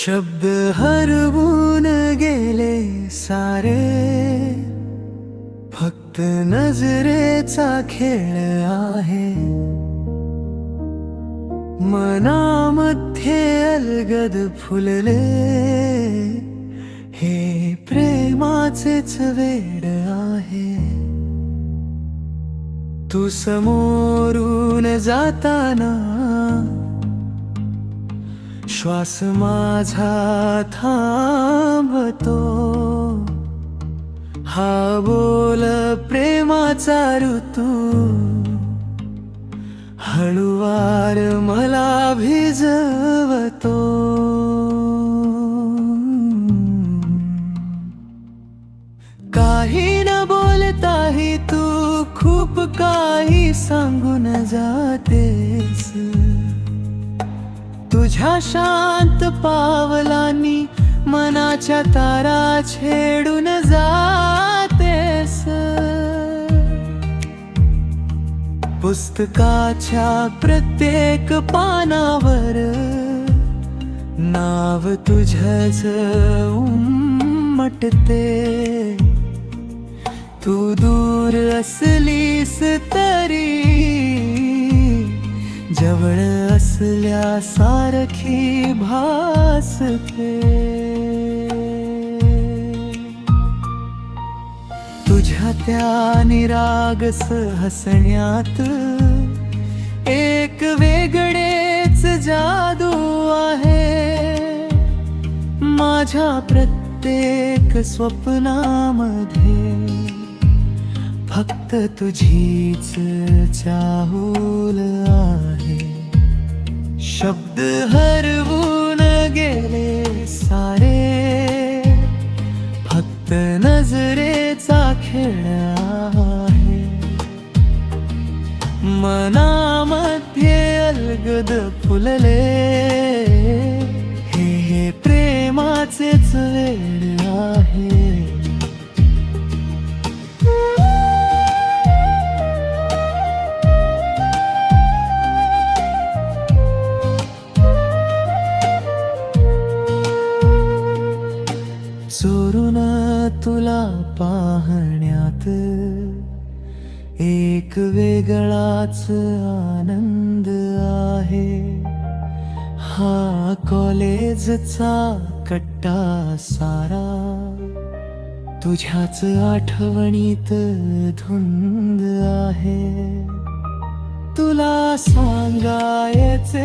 शब्द हरवून गेले सारे, फक्त नजरेचा खेळ आहे. मनामध्ये अलगद फुलले हे प्रेमाचेच वेड आहे. तू समोरून जाताना श्वास माझा थांबतो. हा बोल प्रेमाचा ऋतू हळूवार मला भिजवतो. काही न बोलताही तू खूप काही सांगून जातेस. तुझ्या शांत पावलांनी मनाच्या तारा छेडून जातेस. पुस्तकाच्या प्रत्येक पानावर नाव तुझंच उमटते. तू दूर असलीस तरी जवळ असल्यासारखी भासते. तुझ्या त्या निरागस हसण्यात एक वेगळेच जादू आहे. माझ्या प्रत्येक स्वप्नामध्ये फक्त तुझीच चाहूल आहे. शब्द हरवून गेले सारे, फक्त नजरेचा खेळ आहे. मनामध्ये अलगद फुलले हे प्रेमाचेच वेड आहे. चोरून तुला पाहण्यात एक वेगळाच आनंद आहे. हा कॉलेजचा कट्टा सारा तुझ्याच आठवणीत धुंद आहे. तुला सांगायचे